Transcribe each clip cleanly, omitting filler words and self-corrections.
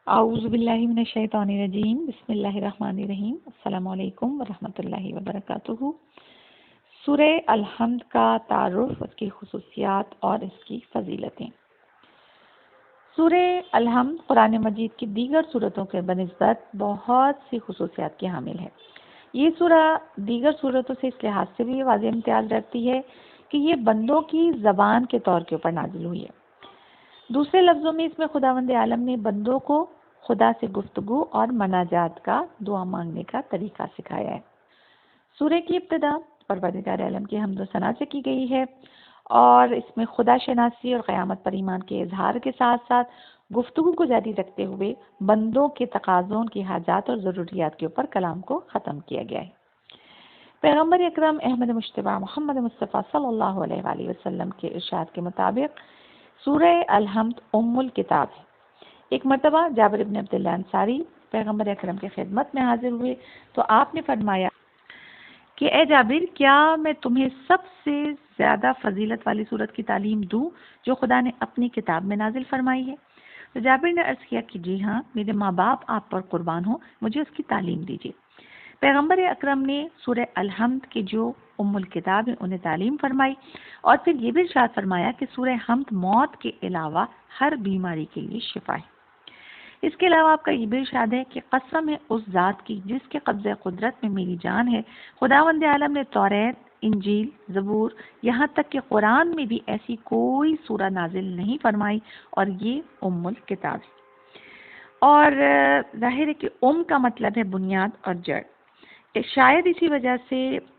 اعوذ باللہ من الشیطان الرجیم، بسم اللہ الرحمن الرحیم، السلام علیکم ورحمۃ اللہ وبرکاتہ۔ سورہ الحمد کا تعارف، اس کی خصوصیات اور اس کی فضیلتیں۔ سورہ الحمد قرآن مجید کی دیگر سورتوں کے بنسبت بہت سی خصوصیات کی حامل ہے۔ یہ سورہ دیگر سورتوں سے اس لحاظ سے بھی واضح امتیاز رکھتی ہے کہ یہ بندوں کی زبان کے طور کے اوپر نازل ہوئی ہے۔ دوسرے لفظوں میں اس میں خداوند عالم نے بندوں کو خدا سے گفتگو اور مناجات کا، دعا مانگنے کا طریقہ سکھایا ہے۔ سورہ کی ابتدا پروردگار عالم کی حمد و ثنا سے کی گئی ہے اور اس میں خدا شناسی اور قیامت پر ایمان کے اظہار کے ساتھ ساتھ گفتگو کو جاری رکھتے ہوئے بندوں کے تقاضوں کی حاجات اور ضروریات کے اوپر کلام کو ختم کیا گیا ہے۔ پیغمبر اکرم احمد مجتبی محمد مصطفیٰ صلی اللہ علیہ وآلہ وسلم کے ارشاد کے مطابق سورہ الحمد ام الکتاب ہے۔ ایک مرتبہ جابر ابن عبداللہ انصاری پیغمبر اکرم کی خدمت میں حاضر ہوئے تو آپ نے فرمایا کہ اے جابر، کیا میں تمہیں سب سے زیادہ فضیلت والی سورت کی تعلیم دوں جو خدا نے اپنی کتاب میں نازل فرمائی ہے؟ تو جابر نے عرض کیا کہ جی ہاں، میرے ماں باپ آپ پر قربان ہوں، مجھے اس کی تعلیم دیجیے۔ پیغمبر اکرم نے سورہ الحمد کی جو ام الکتاب ہے انہیں تعلیم فرمائی اور پھر یہ بھی ارشاد فرمایا کہ سورہ حمد موت کے علاوہ ہر بیماری کے لیے شفا ہے۔ اس کے علاوہ آپ کا یہ بھی ارشاد ہے کہ قسم ہے اس ذات کی جس کے قبضہ قدرت میں میری جان ہے، خداوند عالم نے توریت، انجیل، زبور، یہاں تک کہ قرآن میں بھی ایسی کوئی سورہ نازل نہیں فرمائی اور یہ ام الکتاب ہے۔ اور ظاہر ہے کہ ام کا مطلب ہے بنیاد اور جڑ۔ شاید اسی وجہ سے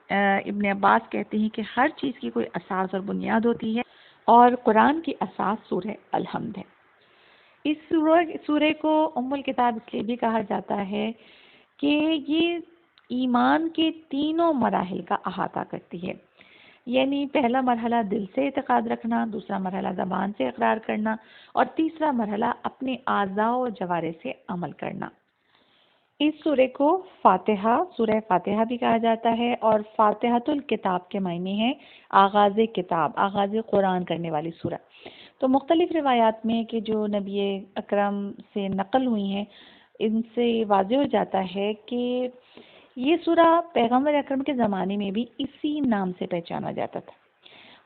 ابن عباس کہتے ہیں کہ ہر چیز کی کوئی اساس اور بنیاد ہوتی ہے اور قرآن کی اساس سورہ الحمد ہے۔ اس سورہ کو ام الکتاب اس لیے بھی کہا جاتا ہے کہ یہ ایمان کے تینوں مراحل کا احاطہ کرتی ہے، یعنی پہلا مرحلہ دل سے اعتقاد رکھنا، دوسرا مرحلہ زبان سے اقرار کرنا اور تیسرا مرحلہ اپنے اعضاء و جوارح سے عمل کرنا۔ اس سورہ کو فاتحہ، سورہ فاتحہ بھی کہا جاتا ہے اور فاتحۃ الکتاب کے معنی ہے آغاز کتاب، آغاز قرآن کرنے والی سورہ۔ تو مختلف روایات میں کہ جو نبی اکرم سے نقل ہوئی ہیں ان سے واضح ہو جاتا ہے کہ یہ سورہ پیغمبر اکرم کے زمانے میں بھی اسی نام سے پہچانا جاتا تھا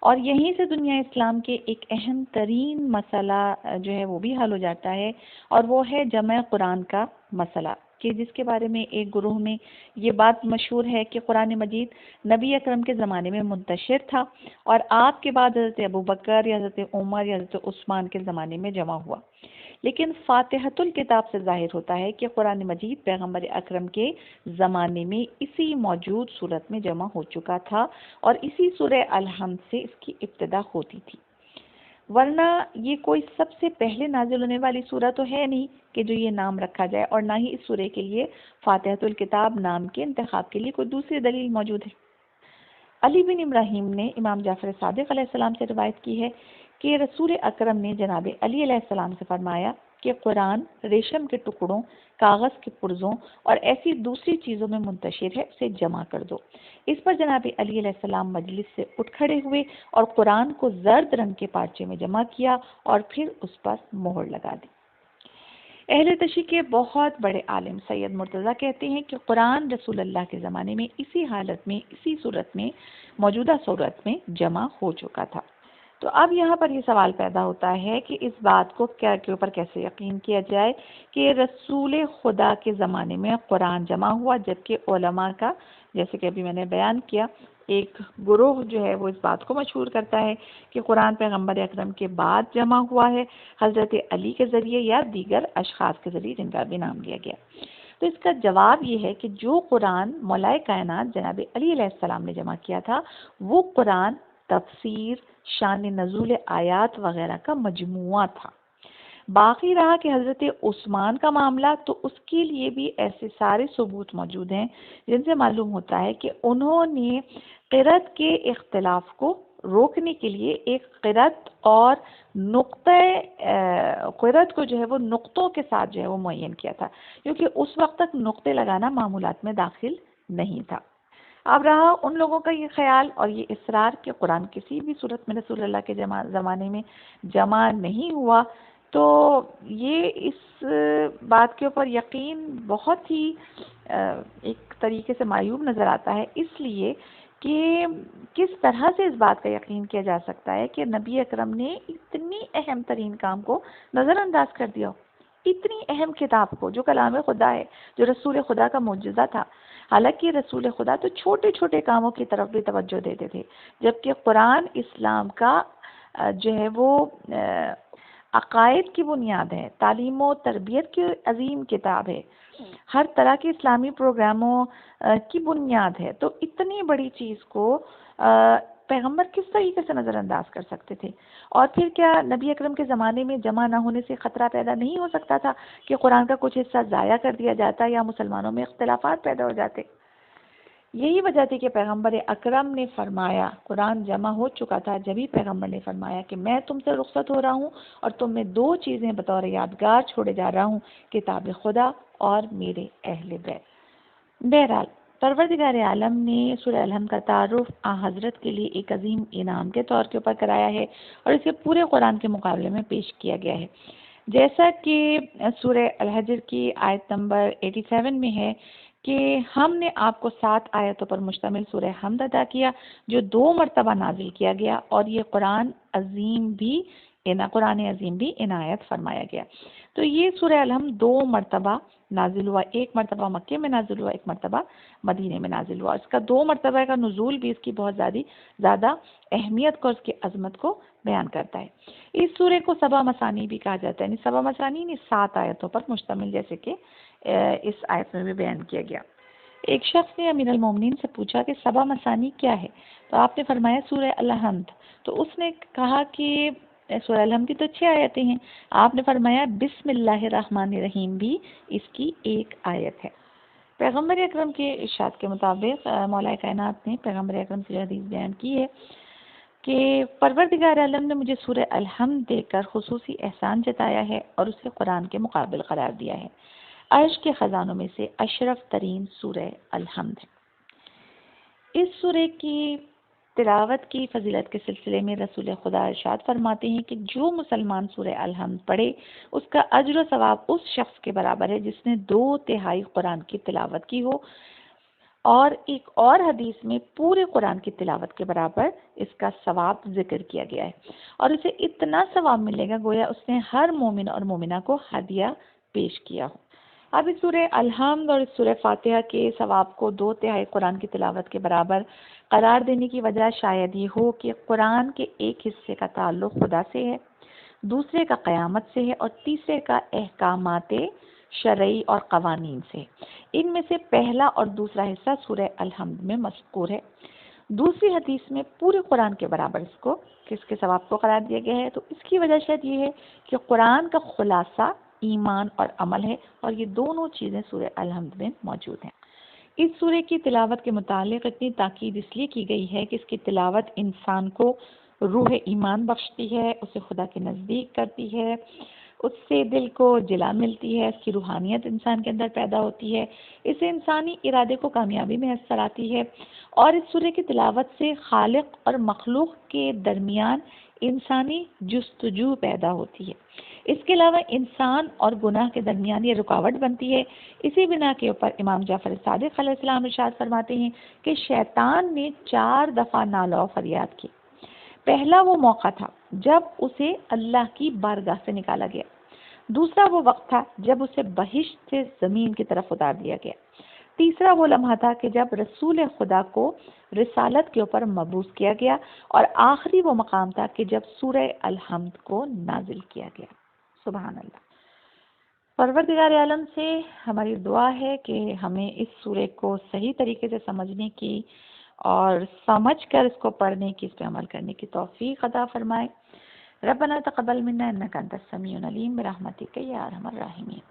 اور یہیں سے دنیا اسلام کے ایک اہم ترین مسئلہ جو ہے وہ بھی حل ہو جاتا ہے اور وہ ہے جمع قرآن کا مسئلہ، کہ جس کے بارے میں ایک گروہ میں یہ بات مشہور ہے کہ قرآن مجید نبی اکرم کے زمانے میں منتشر تھا اور آپ کے بعد حضرت ابوبکر یا حضرت عمر یا حضرت عثمان کے زمانے میں جمع ہوا۔ لیکن فاتحۃ الکتاب سے ظاہر ہوتا ہے کہ قرآن مجید پیغمبر اکرم کے زمانے میں اسی موجود صورت میں جمع ہو چکا تھا اور اسی سورہ الحمد سے اس کی ابتدا ہوتی تھی، ورنہ یہ کوئی سب سے پہلے نازل ہونے والی سورہ تو ہے نہیں کہ جو یہ نام رکھا جائے، اور نہ ہی اس سورہ کے لیے فاتحۃ الکتاب نام کے انتخاب کے لیے کوئی دوسری دلیل موجود ہے۔ علی بن ابراہیم نے امام جعفر صادق علیہ السلام سے روایت کی ہے کہ رسول اکرم نے جناب علی علیہ السلام سے فرمایا کہ قرآن ریشم کے ٹکڑوں، کاغذ کے پرزوں اور ایسی دوسری چیزوں میں منتشر ہے، اسے جمع کر دو۔ اس پر جناب علی علیہ السلام مجلس سے اٹھ کھڑے ہوئے اور قرآن کو زرد رنگ کے پارچے میں جمع کیا اور پھر اس پر مہر لگا دی۔ اہل تشیع کے بہت بڑے عالم سید مرتضیٰ کہتے ہیں کہ قرآن رسول اللہ کے زمانے میں اسی حالت میں، اسی صورت میں، موجودہ صورت میں جمع ہو چکا تھا۔ تو اب یہاں پر یہ سوال پیدا ہوتا ہے کہ اس بات کو کے اوپر کیسے یقین کیا جائے کہ رسول خدا کے زمانے میں قرآن جمع ہوا، جبکہ علماء کا، جیسے کہ ابھی میں نے بیان کیا، ایک گروہ جو ہے وہ اس بات کو مشہور کرتا ہے کہ قرآن پیغمبر اکرم کے بعد جمع ہوا ہے حضرت علی کے ذریعے یا دیگر اشخاص کے ذریعے جن کا بھی نام لیا گیا۔ تو اس کا جواب یہ ہے کہ جو قرآن مولائے کائنات جناب علی علیہ السلام نے جمع کیا تھا وہ قرآن تفسیر، شان نزول آیات وغیرہ کا مجموعہ تھا۔ باقی رہا کہ حضرت عثمان کا معاملہ، تو اس کے لیے بھی ایسے سارے ثبوت موجود ہیں جن سے معلوم ہوتا ہے کہ انہوں نے قرأت کے اختلاف کو روکنے کے لیے ایک قرأت اور قرأت کو جو ہے وہ نقطوں کے ساتھ جو ہے وہ معین کیا تھا، کیونکہ اس وقت تک نقطے لگانا معمولات میں داخل نہیں تھا۔ اب رہا ان لوگوں کا یہ خیال اور یہ اصرار کہ قرآن کسی بھی صورت میں رسول اللہ کے زمانے میں جمع نہیں ہوا، تو یہ اس بات کے اوپر یقین بہت ہی ایک طریقے سے معیوب نظر آتا ہے، اس لیے کہ کس طرح سے اس بات کا یقین کیا جا سکتا ہے کہ نبی اکرم نے اتنی اہم ترین کام کو نظر انداز کر دیا ہو، اتنی اہم کتاب کو جو کلام خدا ہے، جو رسول خدا کا معجزہ تھا۔ حالانکہ رسول خدا تو چھوٹے چھوٹے کاموں کی طرف بھی توجہ دیتے تھے، جبکہ قرآن اسلام کا جو ہے وہ عقائد کی بنیاد ہے، تعلیم و تربیت کی عظیم کتاب ہے، ہر طرح کے اسلامی پروگراموں کی بنیاد ہے۔ تو اتنی بڑی چیز کو پیغمبر کس طریقے سے نظر انداز کر سکتے تھے؟ اور پھر کیا نبی اکرم کے زمانے میں جمع نہ ہونے سے خطرہ پیدا نہیں ہو سکتا تھا کہ قرآن کا کچھ حصہ ضائع کر دیا جاتا یا مسلمانوں میں اختلافات پیدا ہو جاتے؟ یہی وجہ تھی کہ پیغمبر اکرم نے فرمایا، قرآن جمع ہو چکا تھا جبھی پیغمبر نے فرمایا کہ میں تم سے رخصت ہو رہا ہوں اور تم میں دو چیزیں بطور یادگار چھوڑے جا رہا ہوں، کتاب خدا اور میرے اہل بیت۔ بہرحال پروردگار عالم نے سورہ الحمد کا تعارف حضرت کے لیے ایک عظیم انعام کے طور کے اوپر کرایا ہے اور اسے پورے قرآن کے مقابلے میں پیش کیا گیا ہے، جیسا کہ سورہ الحجر کی آیت نمبر 87 میں ہے کہ ہم نے آپ کو 7 آیتوں پر مشتمل سورہ حمد عطا کیا جو 2 مرتبہ نازل کیا گیا، اور یہ قرآن عظیم بھی عنایت فرمایا گیا۔ تو یہ سورہ الحمد 2 مرتبہ نازل ہوا، ایک مرتبہ مکے میں نازل ہوا، ایک مرتبہ مدینے میں نازل ہوا۔ اس کا 2 مرتبہ کا نزول بھی اس کی بہت زیادہ اہمیت کو، اس کی عظمت کو بیان کرتا ہے۔ اس سورے کو سبع مثانی بھی کہا جاتا ہے، یعنی سبع مثانی یعنی 7 آیتوں پر مشتمل، جیسے کہ اس آیت میں بھی بیان کیا گیا۔ ایک شخص نے امیر المومنین سے پوچھا کہ سبع مثانی کیا ہے؟ تو آپ نے فرمایا سورہ الحمد۔ تو اس نے کہا کہ سورہ الحمد کی تو 6 آیتیں ہیں۔ آپ نے فرمایا بسم اللہ الرحمن الرحیم بھی اس کی ایک آیت ہے۔ پیغمبر اکرم کے ارشاد کے مطابق مولا کائنات نے پیغمبر اکرم سے حدیث بیان کی ہے کہ پروردگار عالم نے مجھے سورہ الحمد دے کر خصوصی احسان جتایا ہے اور اسے قرآن کے مقابل قرار دیا ہے۔ عرش کے خزانوں میں سے اشرف ترین سورہ الحمد ہے۔ اس سورے کی تلاوت کی فضیلت کے سلسلے میں رسول خدا ارشاد فرماتے ہیں کہ جو مسلمان سورہ الحمد پڑھے اس کا اجر و ثواب اس شخص کے برابر ہے جس نے 2/3 قرآن کی تلاوت کی ہو، اور ایک اور حدیث میں پورے قرآن کی تلاوت کے برابر اس کا ثواب ذکر کیا گیا ہے، اور اسے اتنا ثواب ملے گا گویا اس نے ہر مومن اور مومنہ کو ہدیہ پیش کیا ہو۔ اب اس سورہ الحمد اور اس سورہ فاتحہ کے ثواب کو 2/3 قرآن کی تلاوت کے برابر قرار دینے کی وجہ شاید یہ ہو کہ قرآن کے ایک حصے کا تعلق خدا سے ہے، دوسرے کا قیامت سے ہے، اور تیسرے کا احکامات شرعی اور قوانین سے۔ ان میں سے پہلا اور دوسرا حصہ سورہ الحمد میں مذکور ہے۔ دوسری حدیث میں پورے قرآن کے برابر اس کے ثواب کو قرار دیا گیا ہے۔ تو اس کی وجہ شاید یہ ہے کہ قرآن کا خلاصہ ایمان اور عمل ہے، اور یہ دونوں چیزیں سورہ الحمد میں موجود ہیں۔ اس سورے کی تلاوت کے متعلق اتنی تاکید اس لیے کی گئی ہے کہ اس کی تلاوت انسان کو روح ایمان بخشتی ہے، اسے خدا کے نزدیک کرتی ہے، اس سے دل کو جلا ملتی ہے، اس کی روحانیت انسان کے اندر پیدا ہوتی ہے، اس سے انسانی ارادے کو کامیابی میسر آتی ہے، اور اس سورے کی تلاوت سے خالق اور مخلوق کے درمیان انسانی جستجو پیدا ہوتی ہے۔ اس کے علاوہ انسان اور گناہ کے درمیان یہ رکاوٹ بنتی ہے۔ اسی بنا کے اوپر امام جعفر صادق علیہ السلام ارشاد فرماتے ہیں کہ شیطان نے 4 دفعہ نالہ و فریاد کی۔ پہلا وہ موقع تھا جب اسے اللہ کی بارگاہ سے نکالا گیا، دوسرا وہ وقت تھا جب اسے بہشت سے زمین کی طرف اتار دیا گیا، تیسرا وہ لمحہ تھا کہ جب رسول خدا کو رسالت کے اوپر مبعوث کیا گیا، اور آخری وہ مقام تھا کہ جب سورہ الحمد کو نازل کیا گیا۔ سبحان اللہ۔ پروردگار عالم سے ہماری دعا ہے کہ ہمیں اس سورے کو صحیح طریقے سے سمجھنے کی اور سمجھ کر اس کو پڑھنے کی، اس پہ عمل کرنے کی توفیق عطا فرمائے۔ ربنا تقبل منا انک انت السمیع العلیم برحمتک یا ارحم الراحمین۔